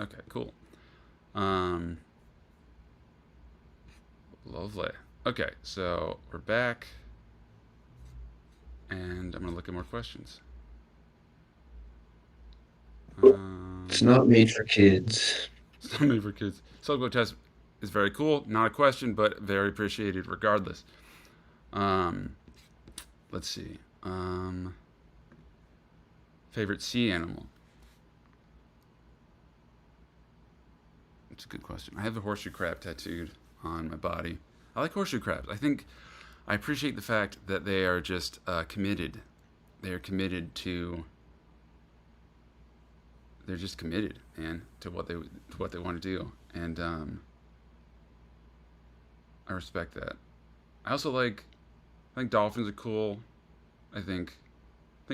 Okay, cool. Um, Lovely. Okay, so we're back, and I'm gonna look at more questions. It's Um, not made for kids. Something for kids. Self test is very cool. Not a question, but very appreciated regardless. Um, let's see. Favorite sea animal? It's a good question. I have the horseshoe crab tattooed on my body. I like horseshoe crabs. I think I appreciate the fact that they are just committed. They are committed to. They're just committed, man, to what they want to do, and I respect that. I also like. I think dolphins are cool. I think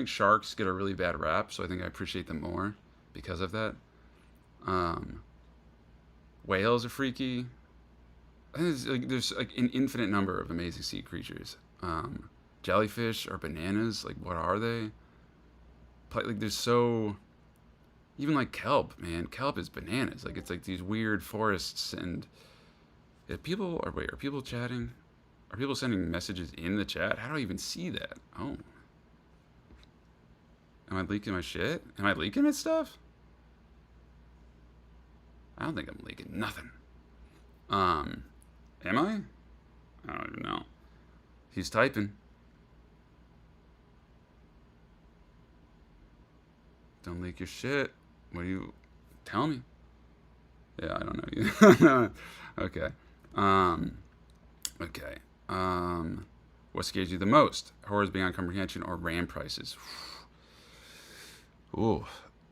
sharks get a really bad rap, so I think I appreciate them more because of that. Um, Whales are freaky. There's like an infinite number of amazing sea creatures. Jellyfish or bananas, like what are they? Like there's so even like kelp, man. Kelp is bananas. Like it's like these weird forests and if people are wait, are people chatting? Are people sending messages in the chat? How do I even see that? Oh, am I leaking my shit? Am I leaking my stuff? I don't think I'm leaking nothing. Um, am I? I don't even know. He's typing. Don't leak your shit. What do you tell me? Yeah, I don't know you. Okay. Um. Okay. What scares you the most? Horrors beyond comprehension or RAM prices? Ooh.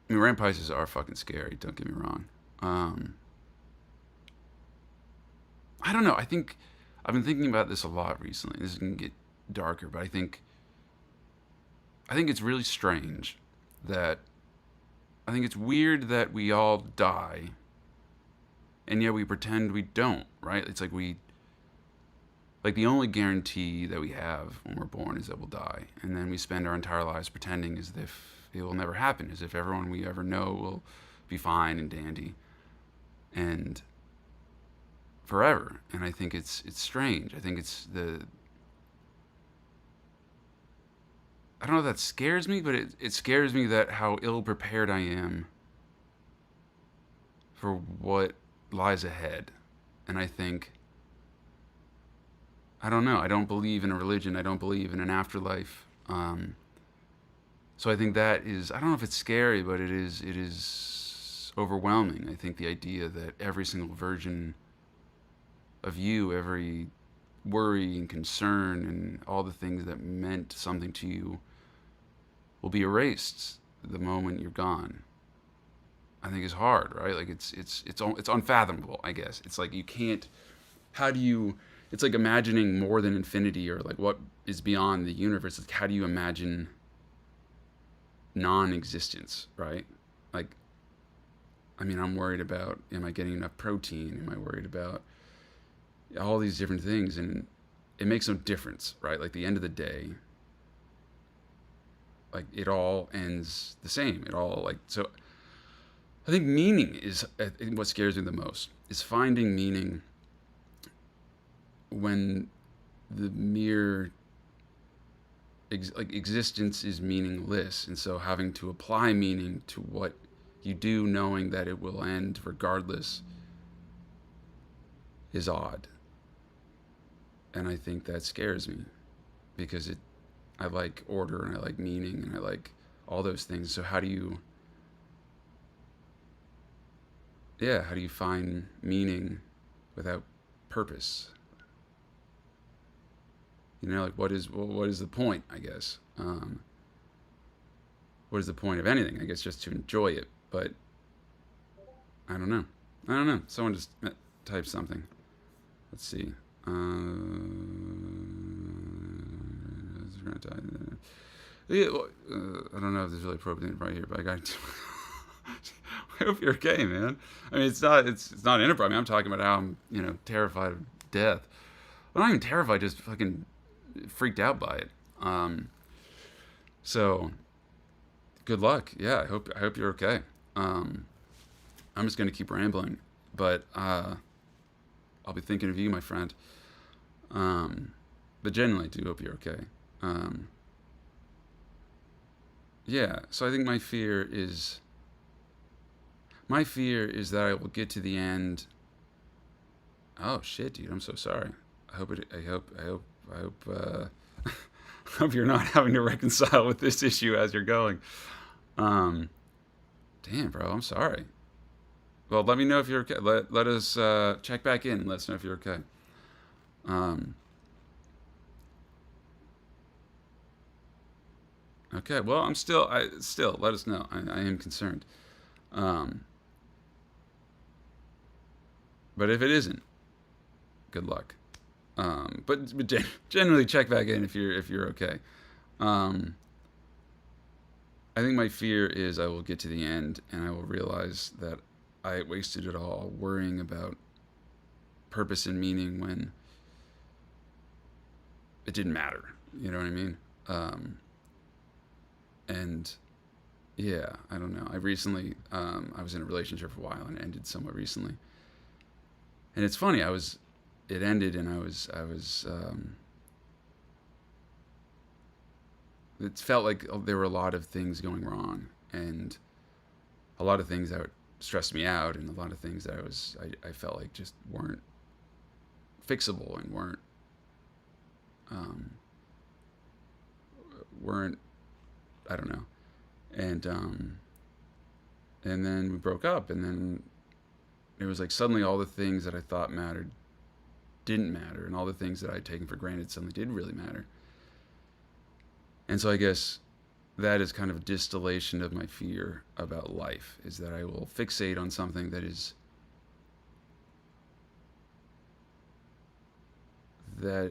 I mean, RAM prices are fucking scary. Don't get me wrong. Um. I don't know. I think I've been thinking about this a lot recently. This is gonna get darker, but I think it's really strange that I think it's weird that we all die and yet we pretend we don't, right? It's like the only guarantee that we have when we're born is that we'll die, and then we spend our entire lives pretending as if it will never happen, as if everyone we ever know will be fine and dandy and forever. And I think it's strange. I think it's the I don't know if that scares me, but it scares me that how ill prepared I am for what lies ahead. And I think I don't know. I don't believe in a religion. I don't believe in an afterlife. So I think that is I don't know if it's scary, but it is overwhelming. I think the idea that every single version of you, every worry and concern and all the things that meant something to you will be erased the moment you're gone. I think is hard, right? Like it's unfathomable. I guess it's like you can't. How do you? It's like imagining more than infinity or like what is beyond the universe. Like how do you imagine non-existence, right? Like I mean, I'm worried about am I getting enough protein? Am I worried about all these different things? And it makes no difference, right? Like the end of the day, like it all ends the same. It all like so. I think meaning is what scares me the most. Is finding meaning when the mere like existence is meaningless, and so having to apply meaning to what you do, knowing that it will end regardless, is odd. And I think that scares me because I like order and I like meaning and I like all those things. So how do you find meaning without purpose? Like what is the point? I guess. What is the point of anything? I guess just to enjoy it. But I don't know. I don't know. Someone just typed something. Let's see. Yeah, well, I don't know if this is really appropriate right here, but I got. I hope you're okay, man. I mean, it's not inappropriate. I mean, I'm talking about how I'm terrified of death. I'm not even terrified, just fucking freaked out by it. So good luck. Yeah, I hope you're okay. Um, I'm just gonna keep rambling, but I'll be thinking of you, my friend. Um, but genuinely, I do hope you're okay. Um, yeah. So I think my fear is that I will get to the end. Oh shit, dude! I'm so sorry. I hope it. I hope. I hope. I hope. Hope you're not having to reconcile with this issue as you're going. Um, damn, bro. I'm sorry. Well, let me know if you're okay. Let us check back in and let us know if you're okay. Um, okay. Well, I'm still. I still let us know. I am concerned. Um, but if it isn't, good luck. But generally check back in if you're okay. Um, I think my fear is I will get to the end and I will realize that I wasted it all worrying about purpose and meaning when it didn't matter. You know what I mean? Um, and yeah, I don't know. I was in a relationship for a while and it ended somewhat recently. And it's funny. It ended and it felt like there were a lot of things going wrong and a lot of things that stressed me out and a lot of things that I felt like just weren't fixable and um, weren't I don't know and then we broke up and then it was like suddenly all the things that I thought mattered didn't matter and all the things that I'd taken for granted suddenly did really matter. And so I guess that is kind of a distillation of my fear about life is that I will fixate on something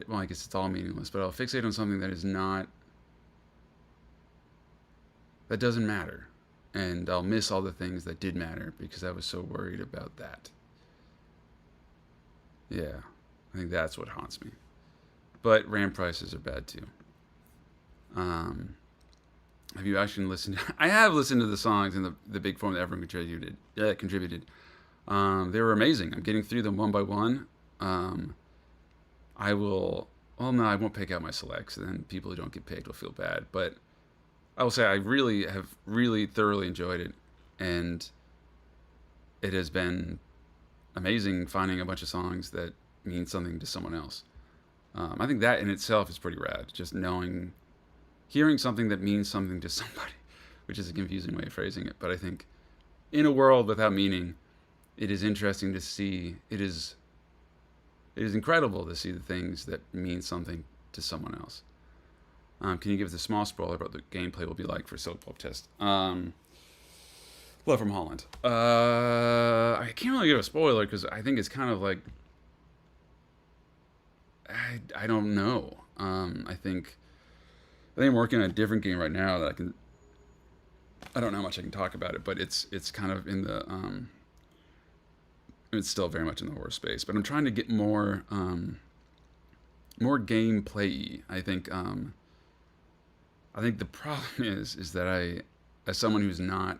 well, I guess it's all meaningless, but I'll fixate on something that doesn't matter. And I'll miss all the things that did matter because I was so worried about that. Yeah, I think that's what haunts me. But RAM prices are bad too. Um, have you actually listened? I have listened to the songs in the big form that everyone contributed. Yeah, contributed. They were amazing. I'm getting through them one by one. Um, I will. Well, no, I won't pick out my selects. And then people who don't get picked will feel bad. But I will say I really have really thoroughly enjoyed it, and it has been amazing finding a bunch of songs that mean something to someone else. I think that in itself is pretty rad. Just hearing something that means something to somebody, which is a confusing way of phrasing it. But I think in a world without meaning, it is interesting to see. It is incredible to see the things that mean something to someone else. Can you give us a small spoiler about what the gameplay will be like for Silk Pulp Test? Love from Holland. I can't really give a spoiler because I think it's kind of like I don't know. I think I'm working on a different game right now that I don't know how much I can talk about it, but it's kind of in the it's still very much in the horror space. But I'm trying to get more gameplay. I think the problem is that as someone who's not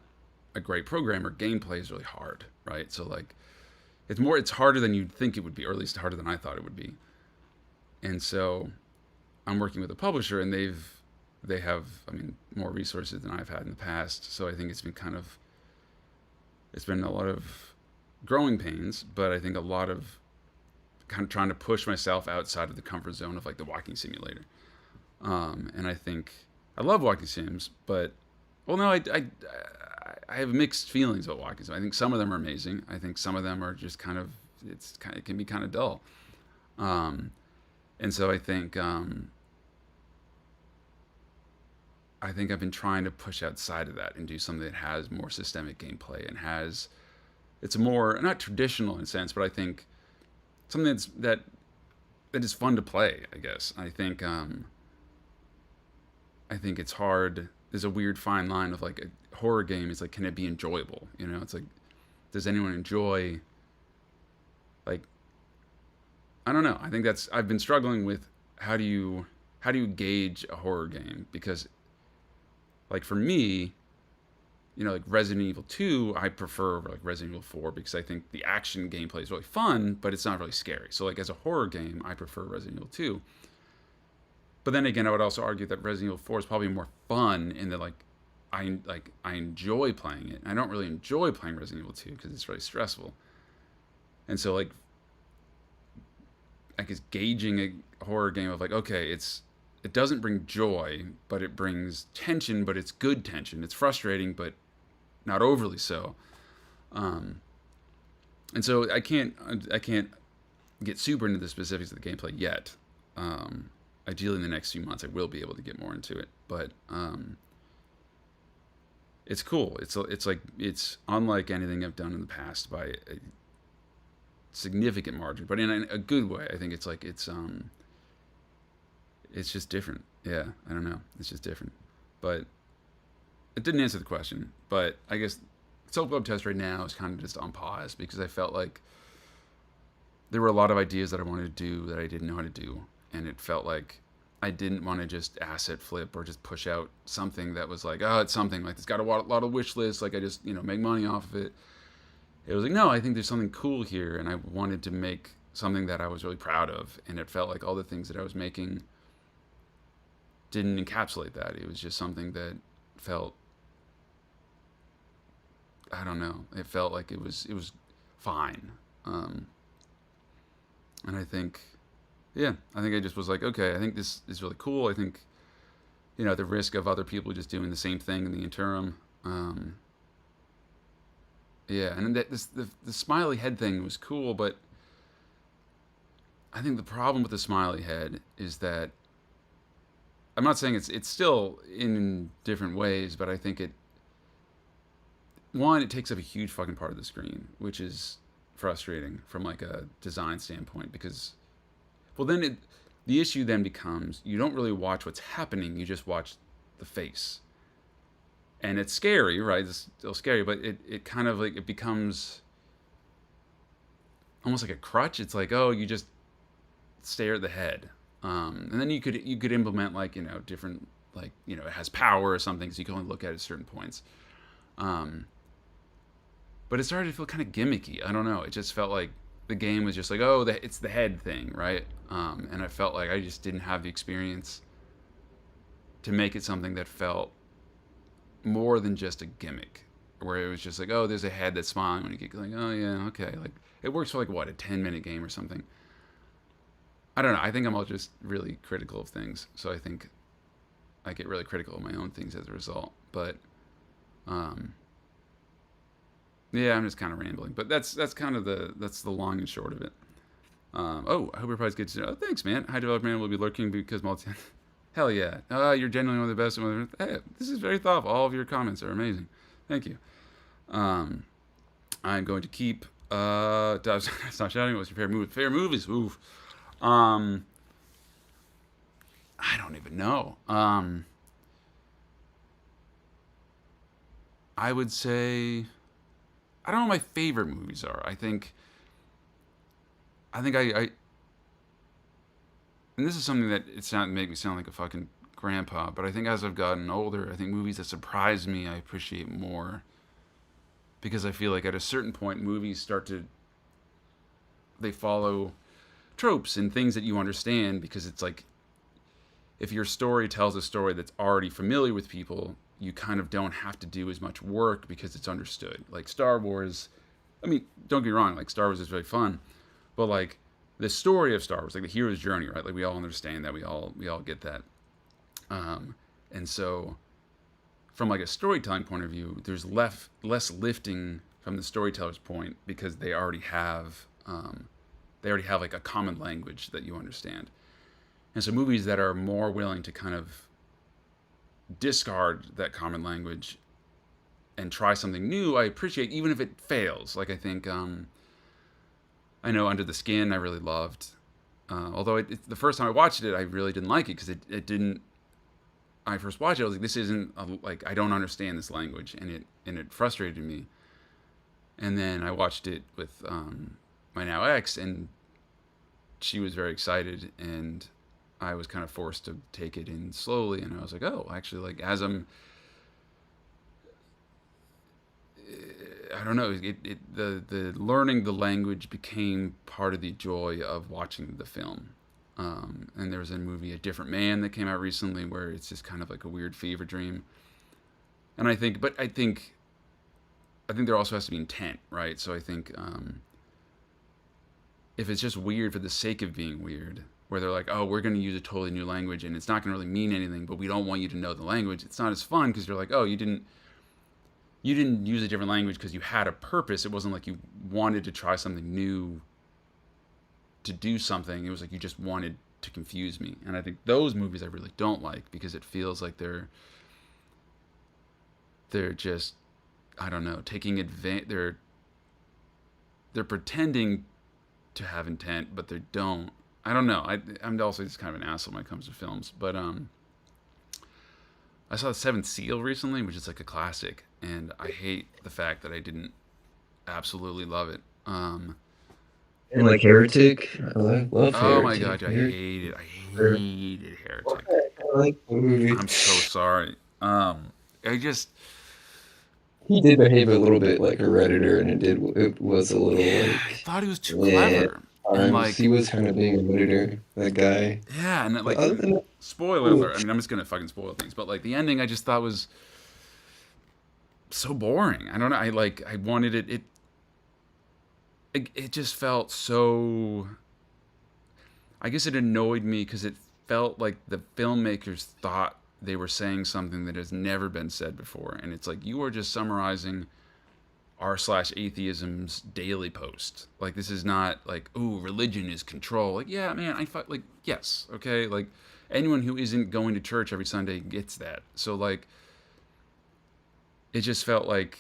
a great programmer, gameplay is really hard, right? So like, it's harder than you'd think it would be, or at least harder than I thought it would be. And so, I'm working with a publisher, and they have, I mean, more resources than I've had in the past. So I think it's been a lot of growing pains, but I think a lot of kind of trying to push myself outside of the comfort zone of like the walking simulator. And I think I love walking sims, but well, no, I have mixed feelings about walking sims. I think some of them are amazing. I think some of them are just it can be kind of dull. Um, and so I think I've been trying to push outside of that and do something that has more systemic gameplay and it's more not traditional in a sense, but I think something that is fun to play. I guess I think it's hard. There's a weird fine line of like a horror game. It's like, can it be enjoyable? You know, it's like, does anyone enjoy? Like, I don't know. I think I've been struggling with how do you gauge a horror game because, like for me, like Resident Evil 2, I prefer like Resident Evil 4 because I think the action gameplay is really fun, but it's not really scary. So like as a horror game, I prefer Resident Evil 2. But then again, I would also argue that Resident Evil 4 is probably more fun in that I enjoy playing it. I don't really enjoy playing Resident Evil 2 because it's really stressful. And so like I guess gauging a horror game of like, okay, it doesn't bring joy, but it brings tension, but it's good tension. It's frustrating, but not overly so. Um, and so I can't get super into the specifics of the gameplay yet. Ideally, in the next few months, I will be able to get more into it. But it's cool. It's unlike anything I've done in the past by a significant margin, but in a good way. I think it's just different. Yeah, I don't know. It's just different. But it didn't answer the question. But I guess Soap Club Test right now is kind of just on pause because I felt like there were a lot of ideas that I wanted to do that I didn't know how to do, and it felt like I didn't want to just asset flip or just push out something that was like, oh, it's something like it's got a lot of wish lists, like I just make money off of it. It was like, no, I think there's something cool here, and I wanted to make something that I was really proud of, and it felt like all the things that I was making didn't encapsulate that. It was just something that felt, I don't know, it felt like it was fine. And I think, yeah, I think I just was like, okay, I think this is really cool. I think, the risk of other people just doing the same thing in the interim. Yeah, and that the smiley head thing was cool, but I think the problem with the smiley head is that I'm not saying it's still in different ways, but I think it takes up a huge fucking part of the screen, which is frustrating from like a design standpoint because, well, the issue then becomes you don't really watch what's happening, you just watch the face. And it's scary, right? It's still scary, but it kind of like it becomes almost like a crutch. It's like, oh, you just stare at the head, and then you could implement like different like it has power or something, so you can only look at it at certain points. Um, but it started to feel kind of gimmicky. I don't know. It just felt like the game was just like, oh, it's the head thing, right? And I felt like I just didn't have the experience to make it something that felt more than just a gimmick, where it was just like, oh, there's a head that's smiling when you get like, oh yeah, okay, like it works for like what, a 10-minute game or something. I don't know. I think I'm all just really critical of things, so I think I get really critical of my own things as a result. But um, yeah, I'm just kind of rambling, but that's kind of that's the long and short of it. Oh, I hope your prize gets to know. Oh, thanks, man. High development will be lurking because multi. Hell yeah. You're genuinely one of the best. Hey, this is very thoughtful. All of your comments are amazing. Thank you. I'm going to keep. Stop shouting. What's your favorite movie? Favorite movies? Oof. I don't even know. I would say I don't know what my favorite movies are. I think I and this is something that it's not make me sound like a fucking grandpa, but I think as I've gotten older, I think movies that surprise me I appreciate more because I feel like at a certain point movies they follow tropes and things that you understand because it's like if your story tells a story that's already familiar with people, you kind of don't have to do as much work because it's understood. Like Star Wars, I mean, don't get me wrong, like Star Wars is very fun, but like the story of Star Wars, like the hero's journey, right? Like we all understand that, we all get that. And so from like a storytelling point of view, there's less lifting from the storyteller's point because they already have like a common language that you understand. And so movies that are more willing to kind of discard that common language and try something new, I appreciate, even if it fails. Like I think, I know Under the Skin I really loved. Although the first time I watched it, I really didn't like it because it didn't. I first watched it, I was like, this isn't like I don't understand this language, and it frustrated me. And then I watched it with my now ex, and she was very excited, and I was kind of forced to take it in slowly, and I was like, oh, actually, like as I'm I don't know. The learning the language became part of the joy of watching the film. And there was a movie, A Different Man, that came out recently, where it's just kind of like a weird fever dream. And I think there also has to be intent, right? So I think if it's just weird for the sake of being weird, where they're like, oh, we're going to use a totally new language and it's not going to really mean anything, but we don't want you to know the language, it's not as fun because you're like, oh, you didn't use a different language because you had a purpose. It wasn't like you wanted to try something new to do something. It was like you just wanted to confuse me. And I think those movies I really don't like because it feels like they're just, I don't know, taking advantage. They're pretending to have intent, but they don't. I don't know. I'm also just kind of an asshole when it comes to films, but I saw The Seventh Seal recently, which is like a classic, and I hate the fact that I didn't absolutely love it. And like Heretic, love Oh my Heretic. god, I Heretic, hate it. I hated Heretic. I like the movie. I'm so sorry. I just, He did behave a little bit like a Redditor, and it was a little yeah, I like, thought he was too yeah, clever, and times he like, was kind of being a Redditor, that guy. yeah, and But like, other than that, spoiler cool. alert. I mean, I'm just gonna fucking spoil things, but like the ending, I just thought was so boring. I don't know. I wanted it. It just felt so. I guess it annoyed me because it felt like the filmmakers thought they were saying something that has never been said before, and it's like you are just summarizing r/atheism's daily post. Like this is not like, oh, religion is control. Like, yeah, man, like, yes, okay, like anyone who isn't going to church every Sunday gets that. So like, it just felt like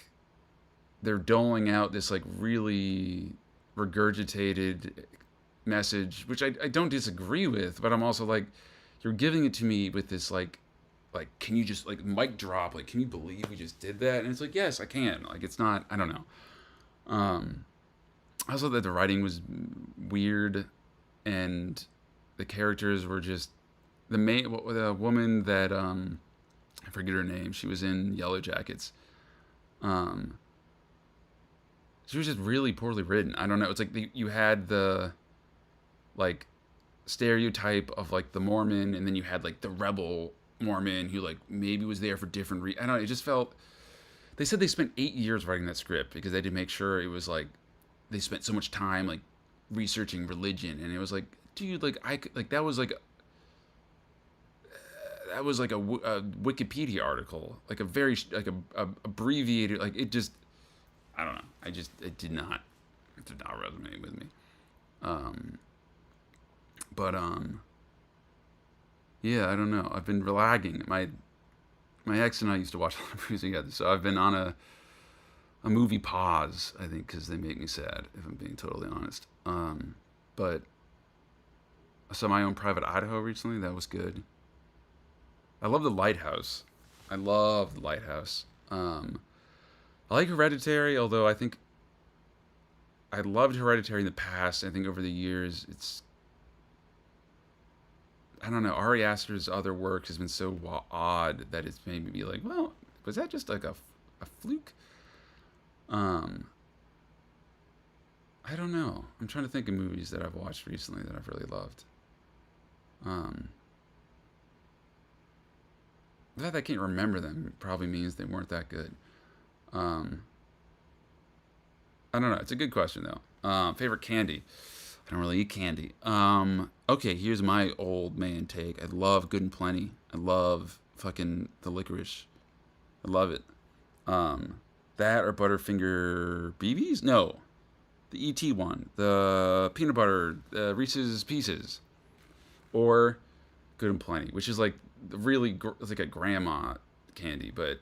they're doling out this like really regurgitated message, which I don't disagree with, but I'm also like, you're giving it to me with this like can you just like mic drop, like can you believe we just did that? And it's like, yes, I can. Like it's not, I don't know. um I also thought the writing was weird, and the characters were just the woman that I forget her name, she was in Yellow Jackets. um she was just really poorly written. I don't know, it's like you had the like stereotype of like the Mormon, and then you had like the rebel Mormon who like maybe was there for different I don't know. It just felt, they said they spent 8 years writing that script because they had to make sure it was like they spent so much time like researching religion, and it was like, dude, like like that was like a Wikipedia article, like a very like a abbreviated, like it just, I don't know. It did not resonate with me. Um, but yeah, I don't know. I've been lagging. My ex and I used to watch a lot of movies together, so I've been on a movie pause. I think because they make me sad, if I'm being totally honest. But I saw My Own Private Idaho recently. That was good. I love The Lighthouse. I love The Lighthouse. I like Hereditary, although I think I loved Hereditary in the past. I think over the years, I don't know. Ari Aster's other work has been so odd that it's made me be like, well, was that just like a fluke? Um, I don't know. I'm trying to think of movies that I've watched recently that I've really loved. Um, the fact that I can't remember them probably means they weren't that good. Um, I don't know. It's a good question though. Favorite candy? I don't really eat candy. Okay, here's my old man take. I love Good and Plenty. I love fucking the licorice. I love it. Um, that or Butterfinger BBs? No, the ET one, the peanut butter, Reese's Pieces, or Good and Plenty, which is like really it's like a grandma candy, but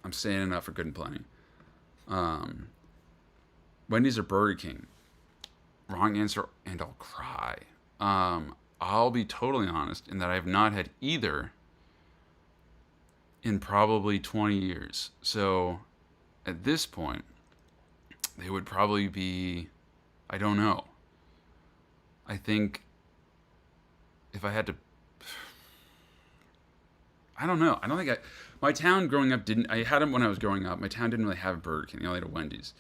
I'm standing up for Good and Plenty. Um, Wendy's or Burger King? Wrong answer, and I'll cry. I'll be totally honest in that I have not had either in probably 20 years. So at this point, they would probably be, I don't know. I think if I had to, I don't know. I don't think I. My town growing up didn't. I had them when I was growing up. My town didn't really have a Burger King. They only had a Wendy's.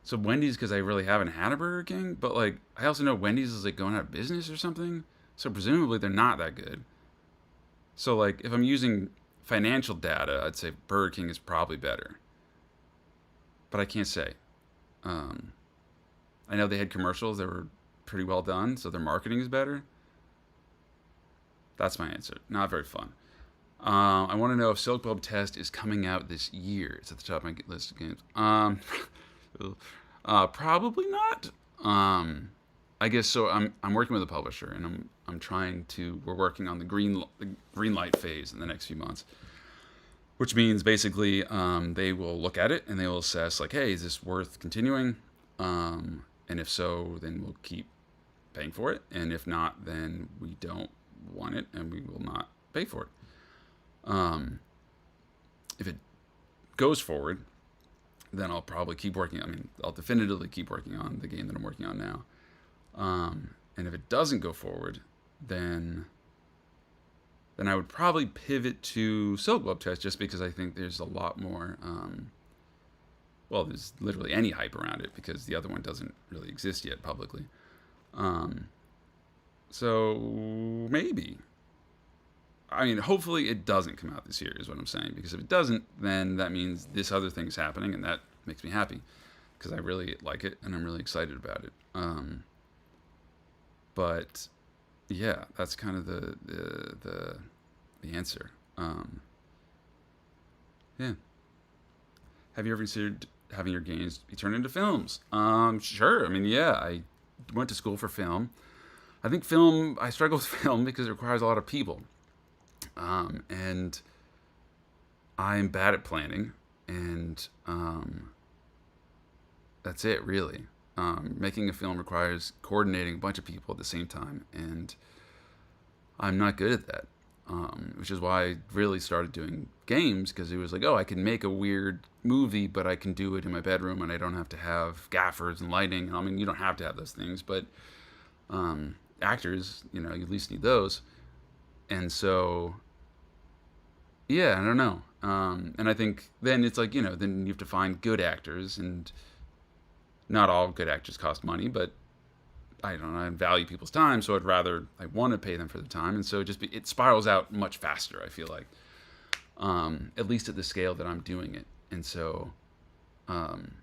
So Wendy's because I really haven't had a Burger King, but like I also know Wendy's is like going out of business or something. So presumably they're not that good. So like if I'm using financial data, I'd say Burger King is probably better, but I can't say. Um, I know they had commercials that were pretty well done, so their marketing is better. That's my answer. Not very fun. I want to know if Silk Bob Test is coming out this year. It's at the top of my list of games. Probably not. I guess so. I'm working with a publisher, and I'm trying to. We're working on the green light phase in the next few months, which means basically they will look at it and they will assess like, hey, is this worth continuing? And if so, then we'll keep paying for it, and if not, then we don't want it and we will not pay for it. Um, if it goes forward, then I'll probably keep working. I mean, I'll definitively keep working on the game that I'm working on now. And if it doesn't go forward, then I would probably pivot to Silk Globe Test just because I think there's a lot more. Well, there's literally any hype around it because the other one doesn't really exist yet publicly. Um, so maybe. I mean, hopefully it doesn't come out this year, is what I'm saying. Because if it doesn't, then that means this other thing's happening, and that makes me happy because I really like it and I'm really excited about it. But yeah, that's kind of the answer. Yeah. Have you ever considered having your games be turned into films? Sure. I mean, yeah, I went to school for film. I think film. I struggle with film because it requires a lot of people, and I'm bad at planning, and that's it really. Making a film requires coordinating a bunch of people at the same time, and I'm not good at that. Which is why I really started doing games because it was like, oh, I can make a weird movie, but I can do it in my bedroom, and I don't have to have gaffers and lighting. I mean, you don't have to have those things, but actors, you at least need those. And so, yeah, I don't know. And I think then it's like, then you have to find good actors, and not all good actors cost money, but I don't know, I value people's time, so I want to pay them for the time, and so it spirals out much faster. I feel like, at least at the scale that I'm doing it, and um,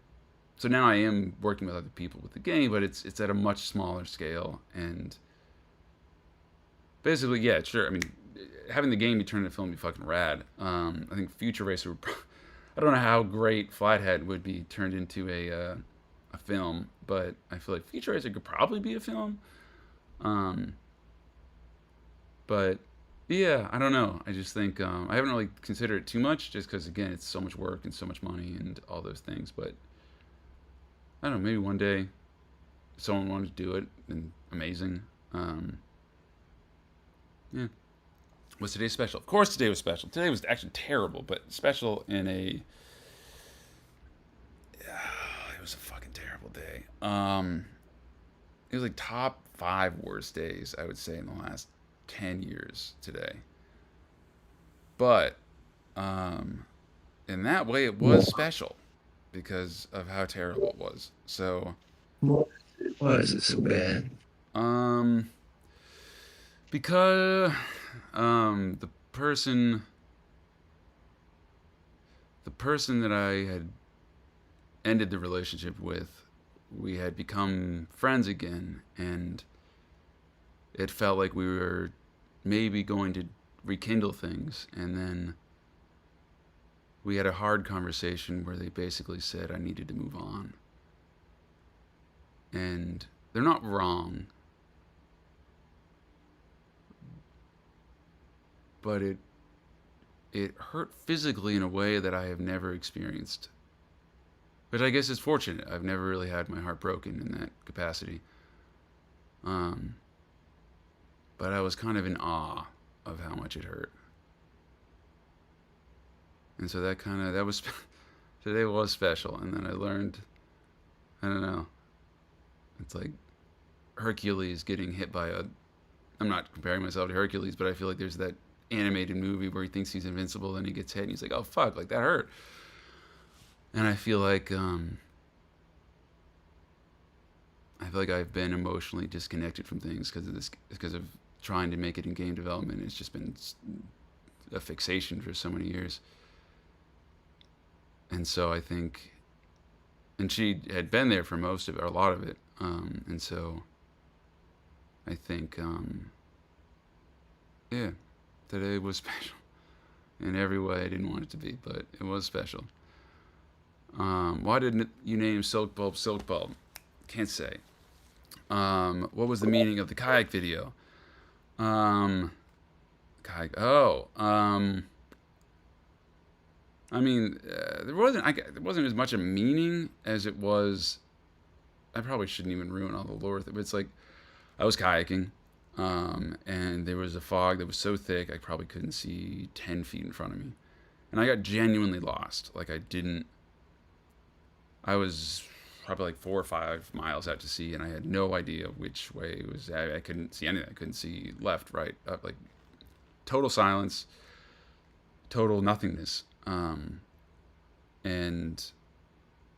so now I am working with other people with the game, but it's at a much smaller scale, and basically, yeah, sure. I mean, having the game be turned into film would be fucking rad. I think Future Racer would. I don't know how great Flathead would be turned into a film, but I feel like Future Racer could probably be a film. Um, but yeah, I don't know. I just think I haven't really considered it too much, just because again, it's so much work and so much money and all those things. But I don't know. Maybe one day, if someone wanted to do it, then amazing. Yeah. Was today special? Of course, today was special. Today was actually terrible, but special in a. It was a fucking terrible day. It was like top 5 worst days I would say in the last 10 years today. But in that way, it was special because of how terrible it was. So, Why is it so bad? um, because the person that I had ended the relationship with, we had become friends again, and it felt like we were maybe going to rekindle things, and then we had a hard conversation where they basically said I needed to move on. And they're not wrong, but it hurt physically in a way that I have never experienced. Which I guess is fortunate. I've never really had my heart broken in that capacity. Um, but I was kind of in awe of how much it hurt. And so that was, today was special. And then I learned, I don't know, it's like Hercules getting hit by I'm not comparing myself to Hercules, but I feel like there's that animated movie where he thinks he's invincible, then he gets hit, and he's like, "Oh fuck, like that hurt." And I feel like I've been emotionally disconnected from things because of trying to make it in game development. It's just been a fixation for so many years, and so I think, and she had been there for most of it, or a lot of it, and so I think, yeah, today was special in every way I didn't want it to be, but it was special. Why didn't you name Silk Bulb Silk Bulb? Can't say. What was the meaning of the kayak video? Kayak. Oh. I mean, there wasn't as much a meaning as it was. I probably shouldn't even ruin all the lore with it, but it's like I was kayaking, and there was a fog that was so thick I probably couldn't see 10 feet in front of me, and I got genuinely lost. Like I was probably like 4 or 5 miles out to sea, and I had no idea which way it was. I couldn't see anything. I couldn't see left, right, up. Like total silence, total nothingness. And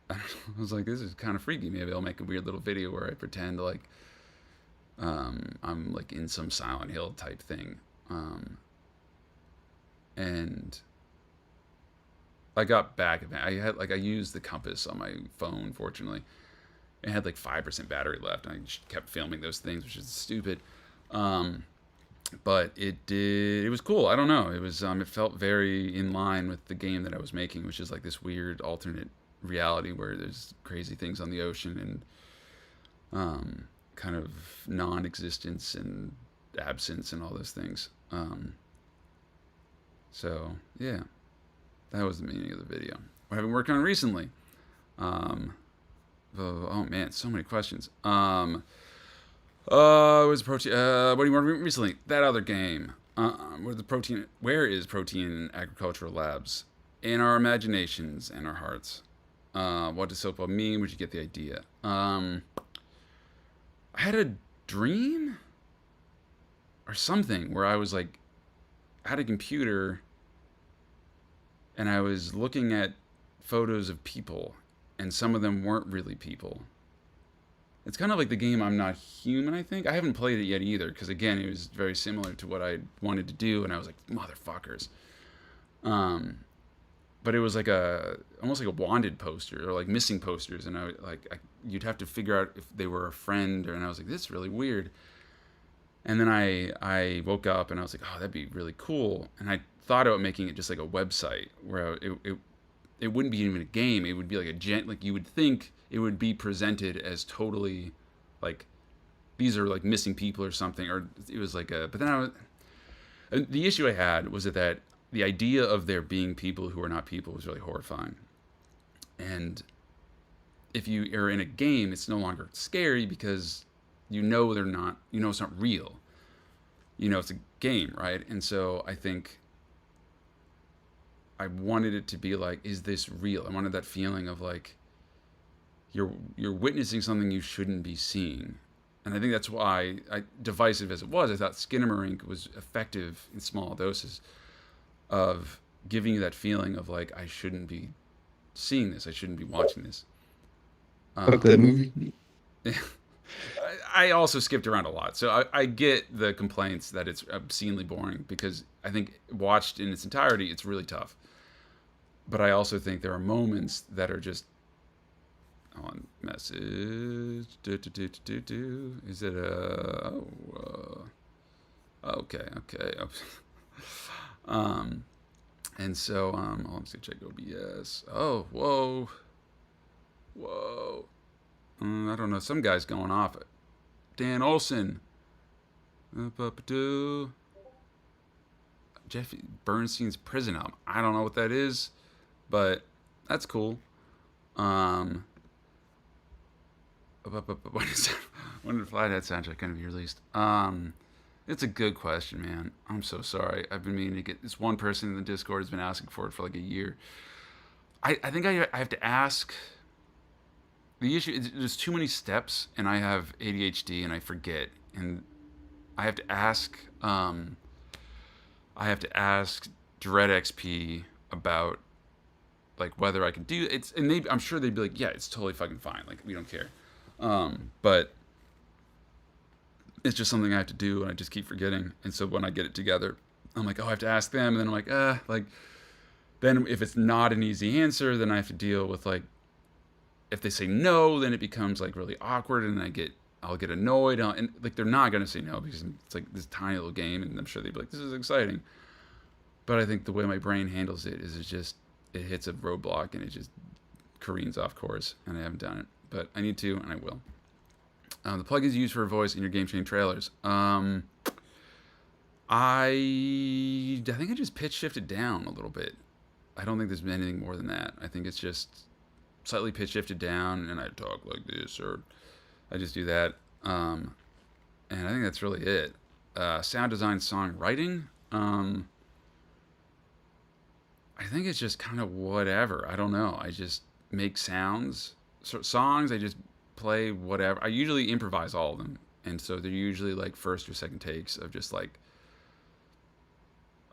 I was like, this is kind of freaky. Maybe I'll make a weird little video where I pretend like I'm like in some Silent Hill type thing. And I got back. I used the compass on my phone. Fortunately, it had like 5% battery left, and I just kept filming those things, which is stupid. But it was cool. I don't know. It felt very in line with the game that I was making, which is like this weird alternate reality where there's crazy things on the ocean and kind of non-existence and absence and all those things. So yeah, that was the meaning of the video. What have I been working on recently? Oh man, so many questions. Was protein? What do you want recently? That other game. Where is Protein Agricultural Labs? In our imaginations and our hearts. What does Silk Bulb mean? Where'd you get the idea? I had a dream or something where I was like, had a computer, and I was looking at photos of people, and some of them weren't really people. It's kind of like the game I'm Not Human, I think. I haven't played it yet either, because again, it was very similar to what I wanted to do, and I was like, motherfuckers. But it was like almost like a wanted poster, or like missing posters, and you'd have to figure out if they were a friend, and I was like, this is really weird. And then I woke up, and I was like, oh, that'd be really cool. And I thought about making it just like a website, where it wouldn't be even a game. It would be like like you would think it would be presented as totally like these are like missing people or something, or it was like but then the issue I had was that the idea of there being people who are not people was really horrifying. And if you are in a game, it's no longer scary because they're not, it's not real. It's a game, right? And so I think I wanted it to be like, is this real? I wanted that feeling of like you're witnessing something you shouldn't be seeing. And I think that's why, divisive as it was, I thought Skinamarink was effective in small doses of giving you that feeling of like, I shouldn't be seeing this. I shouldn't be watching this. Fuck that movie. I also skipped around a lot. So I get the complaints that it's obscenely boring, because I think watched in its entirety, it's really tough. But I also think there are moments that are just on message. Is it okay. And so let me see, check OBS. Oh, whoa. I don't know. Some guy's going off. Dan Olson. Jeffy Bernstein's Prison album. I don't know what that is, but that's cool. When did Flathead soundtrack going to be released? It's a good question, man. I'm so sorry. I've been meaning to get this. One person in the Discord has been asking for it for like a year. I think I have to ask. The issue is there's too many steps, and I have ADHD, and I forget, and I have to ask I have to ask Dread XP about like whether I can do it's, and I'm sure they'd be like, yeah, it's totally fucking fine. Like we don't care. But it's just something I have to do, and I just keep forgetting. And so when I get it together, I'm like, oh, I have to ask them, and then I'm like, like then if it's not an easy answer, then I have to deal with like if they say no, then it becomes like really awkward, and I'll get annoyed, and like they're not gonna say no because it's like this tiny little game, and I'm sure they'd be like, this is exciting. But I think the way my brain handles it is it hits a roadblock and it just careens off course, and I haven't done it, but I need to, and I will. The plugins used for voice in your game changing trailers. I think I just pitch shifted down a little bit. I don't think there's been anything more than that. I think it's just slightly pitch shifted down, and I talk like this, or I just do that. And I think that's really it. Sound design, songwriting. I think it's just kind of whatever. I don't know. I just make sounds. Songs, I just play whatever. I usually improvise all of them. And so they're usually like first or second takes of just like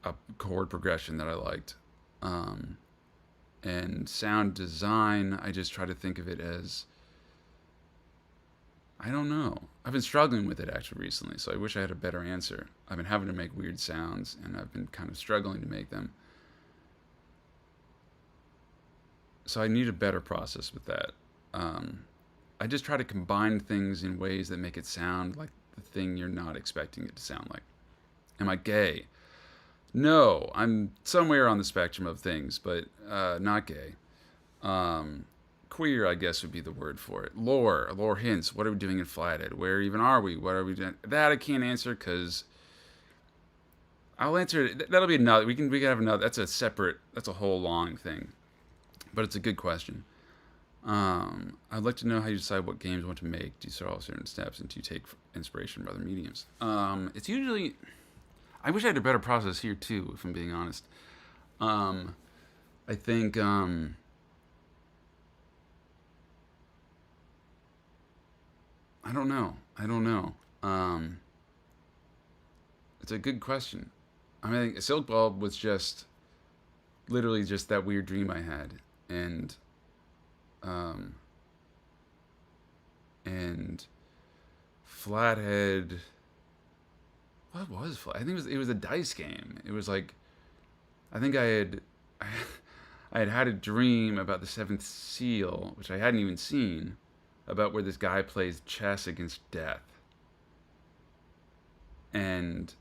a chord progression that I liked. And sound design, I just try to think of it as, I don't know. I've been struggling with it actually recently, so I wish I had a better answer. I've been having to make weird sounds, and I've been kind of struggling to make them. So I need a better process with that. I just try to combine things in ways that make it sound like the thing you're not expecting it to sound like. Am I gay? No, I'm somewhere on the spectrum of things, but not gay. Queer, I guess, would be the word for it. Lore hints. What are we doing in Flathead? Where even are we? What are we doing? That I can't answer because I'll answer it. That'll be another. We can have another. That's a separate. That's a whole long thing, but it's a good question. I'd like to know how you decide what games you want to make. Do you follow certain steps, and do you take inspiration from other mediums? It's usually. I wish I had a better process here too, if I'm being honest. I think. I don't know. I don't know. It's a good question. I mean, Silk Bulb was just literally just that weird dream I had, and um, and Flathead. What was Flat? I think it was a dice game. It was like I think I had a dream about the Seventh Seal, which I hadn't even seen, about where this guy plays chess against death, and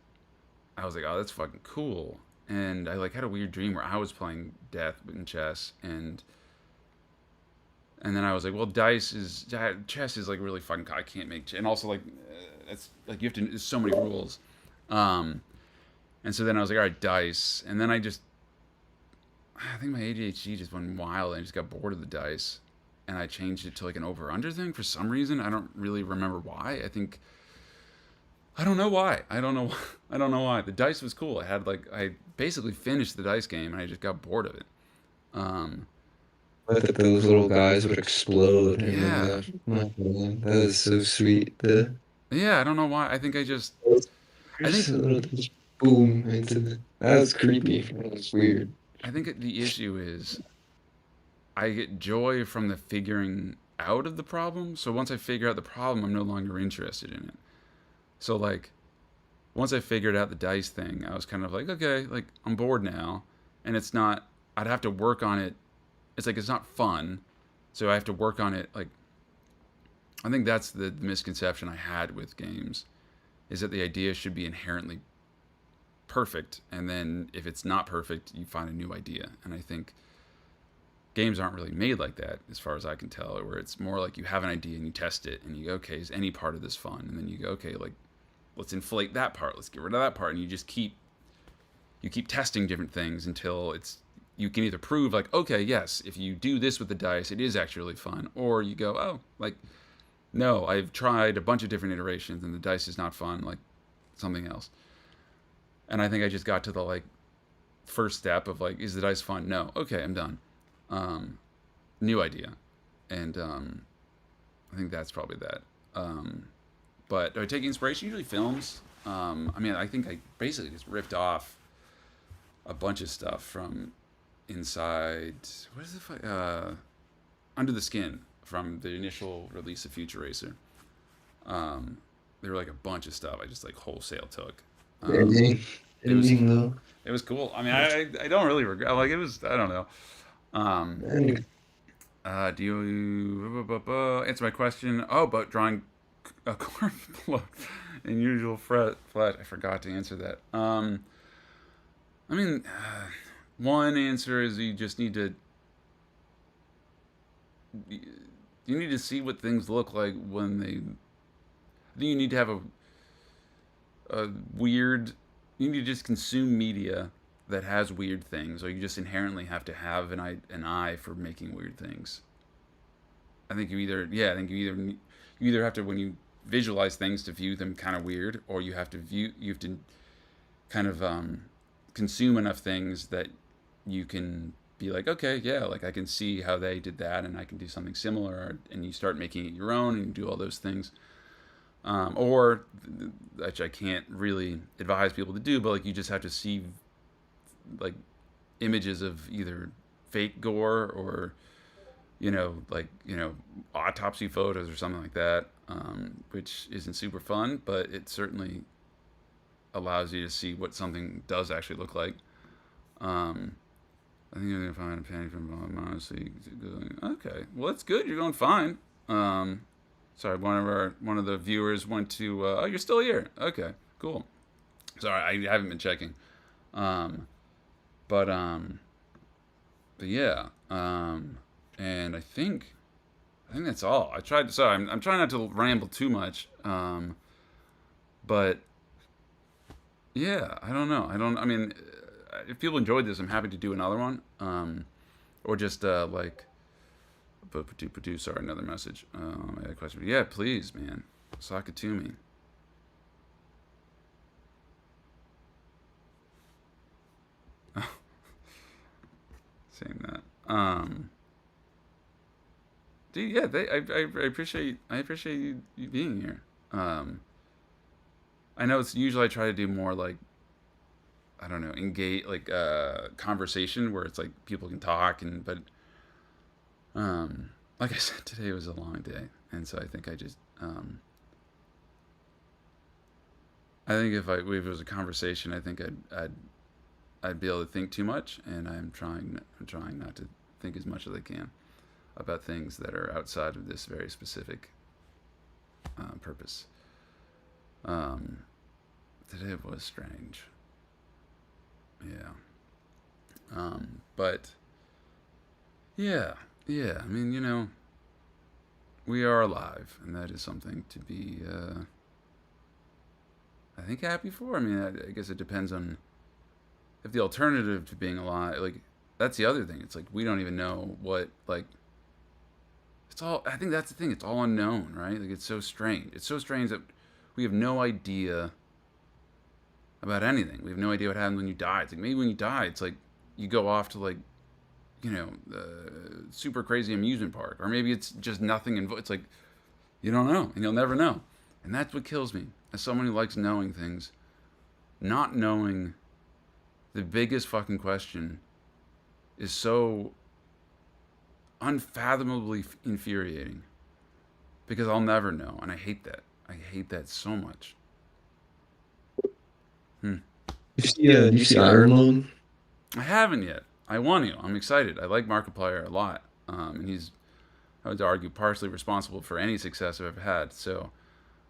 I was like, oh, that's fucking cool. And I like had a weird dream where I was playing death in chess, and then I was like, well, chess is like really fucking. I can't make and also like that's like you have to. There's so many rules, um, and so then I was like, all right, dice, and then I think my ADHD just went wild, and I just got bored of the dice, and I changed it to like an over under thing for some reason. I don't really remember why. I don't know why. I don't know. I don't know why. The dice was cool. I basically finished the dice game, and I just got bored of it. Um, That those little guys would explode. I remember yeah, that. Oh, man, that was so sweet. yeah. I don't know why. I Just think a little just boom into the. That was creepy. That was weird. I think the issue is I get joy from the figuring out of the problem. So once I figure out the problem, I'm no longer interested in it. So like once I figured out the dice thing, I was kind of like, okay, like I'm bored now, and it's not. I'd have to work on it. It's like it's not fun, so I have to work on it. Like I think that's the misconception I had with games, is that the idea should be inherently perfect, and then if it's not perfect, you find a new idea. And I think games aren't really made like that, as far as I can tell, where it's more like you have an idea and you test it, and you go, okay, is any part of this fun? And then you go, okay, like let's inflate that part, let's get rid of that part, and you keep testing different things until you can either prove like, okay, yes, if you do this with the dice, it is actually really fun, or you go, oh, like no, I've tried a bunch of different iterations and the dice is not fun, like something else. And I think I just got to the like first step of like, is the dice fun? No. Okay, I'm done. Um, New idea, and I think that's probably that. But do I take inspiration? Usually films. I mean, I think I basically just ripped off. a bunch of stuff from inside. What is it? Under the Skin from the initial release of Future Racer. Um, there were like a bunch of stuff I just like wholesale took. Um, Ending. it was Ending though. it was cool. I mean, I don't really regret. Like it was. I don't know. Um, Ending. do you answer my question? Oh, about drawing a corpse in usual flat. I forgot to answer that. I mean, one answer is you just need to you need to see what things look like when they. I think you need to have a weird. You need to just consume media that has weird things, or you just inherently have to have an eye for making weird things. I think you either yeah, I think you either have to when you visualize things to view them kind of weird, or you have to kind of consume enough things that you can be like, okay, yeah, like I can see how they did that, and I can do something similar, and you start making it your own, and you do all those things. Or which I can't really advise people to do, but like you just have to see like images of either fake gore or autopsy photos or something like that, which isn't super fun, but it certainly allows you to see what something does actually look like. Um, I think you're gonna find a penny from Bob, honestly. Okay, well that's good. You're going fine. Sorry, one of the viewers went to. Oh, you're still here. Okay, cool. Sorry, I haven't been checking. Um, but but yeah. And I think that's all. I tried. Sorry, I'm trying not to ramble too much. But yeah, I don't know. I don't. I mean, if people enjoyed this, I'm happy to do another one. Or just like, but sorry, another message. I had a question. Yeah, please, man, sock it to me. Saying that. Dude, yeah, I appreciate you being here. Um, I know it's usually I try to do more like I don't know engage like conversation where it's like people can talk and but um, like I said today was a long day and so I think I think if it was a conversation I think I'd be able to think too much and I'm trying not to think as much as I can about things that are outside of this very specific purpose. Um, Today was strange. Yeah. But yeah, yeah. I mean, we are alive, and that is something to be, I think, happy for. I mean, I guess it depends on if the alternative to being alive, like, that's the other thing. It's like we don't even know what, like, it's all. I think that's the thing. It's all unknown, right? Like, it's so strange. It's so strange that we have no idea about anything. We have no idea what happened when you die. It's like maybe when you die, it's like you go off to like super crazy amusement park, or maybe it's just nothing. It's like you don't know, and you'll never know, and that's what kills me. As someone who likes knowing things, not knowing the biggest fucking question is so unfathomably infuriating because I'll never know, and I hate that. I hate that so much. Hmm. Did you see Iron Loan? I haven't yet. I want to. I'm excited. I like Markiplier a lot, and he's, I would argue, partially responsible for any success I've ever had. So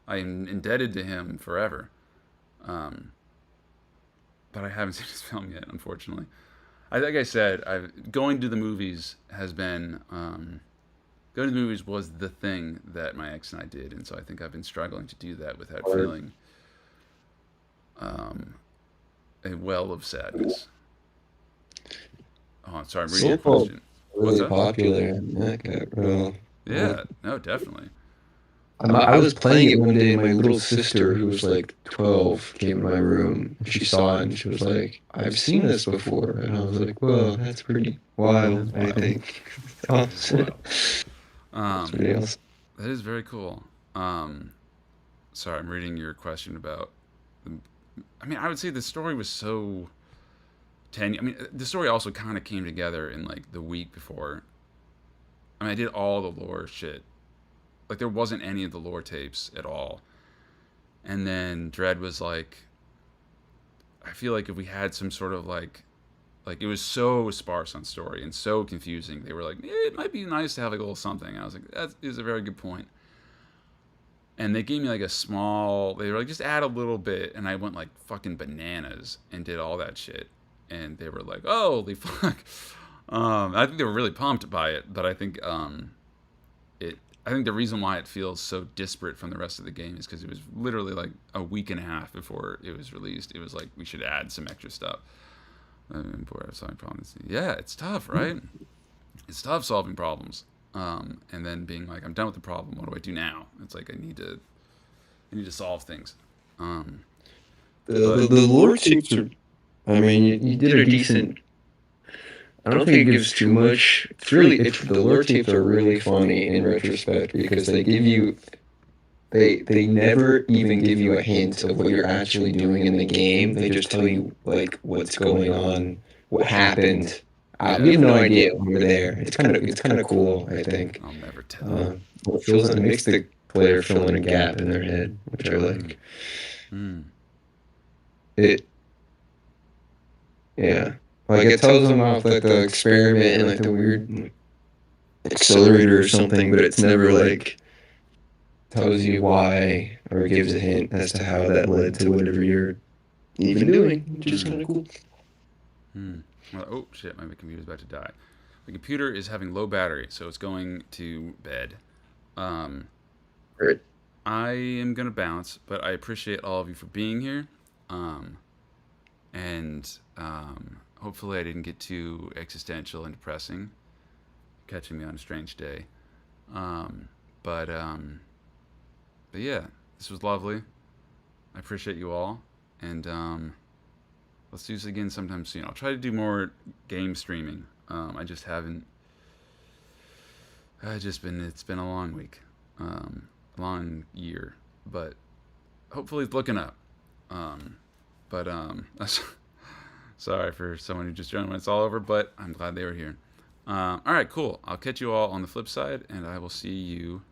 I am indebted to him forever. Um, but I haven't seen his film yet, unfortunately. Like I said, going to the movies has been going to the movies was the thing that my ex and I did, and so I think I've been struggling to do that without Or feeling um, a well of sadness. Oh, I'm sorry, I'm reading your Soulful question. What's really up? popular. And that got real. Well, Yeah, no, definitely. I was playing it one day, and my little sister, who was like 12, came in my room. And she saw it, and she was like, "I've seen this before." And I was like, "Well, that's pretty wild, That's I wild. think." That is wild. That's pretty awesome. That is very cool. Sorry, I'm reading your question about. The, I mean, I would say the story was so 10. I mean, the story also kind of came together in like the week before. I mean, I did all the lore shit. Like there wasn't any of the lore tapes at all. And then Dread was like, I feel like if we had some sort of like it was so sparse on story and so confusing. They were like, it might be nice to have like a little something. And I was like, that is a very good point. And they gave me like a small. They were like, just add a little bit, and I went like fucking bananas and did all that shit. And they were like, oh, holy fuck. I think they were really pumped by it, but I think it. I think the reason why it feels so disparate from the rest of the game is because it was literally like a week and a half before it was released. It was like we should add some extra stuff. Boy, I was solving problems. Yeah, it's tough, right? It's tough solving problems. And then being like, I'm done with the problem. What do I do now? It's like I need to solve things. Um, The lore tapes are. I mean, you did a decent. I don't think it gives too much. It's the lore tapes are really funny in retrospect because they give you they never even give you a hint of what you're actually doing in the game. They just tell you like what's going on, what happened. You have no idea when you're there. It's kind of cool. I think. I'll never tell. It makes the player fill in a gap in their head, which I like. Mm. It Yeah. Like it tells them off like the experiment and like the weird accelerator or something, but it's never like tells you why or gives a hint as to how that led to whatever you're even doing, which is kind of cool. Well, oh shit, my computer's about to die. My computer is having low battery, so it's going to bed. Um, Right. I am gonna bounce, but I appreciate all of you for being here. Um, and hopefully I didn't get too existential and depressing, catching me on a strange day. Um, but but yeah, this was lovely. I appreciate you all, and let's do this again sometime soon. I'll try to do more game streaming. I just haven't. I just been. It's been a long week, long year, but hopefully it's looking up. Um, but sorry for someone who just joined when it's all over, but I'm glad they were here. All right, cool. I'll catch you all on the flip side, and I will see you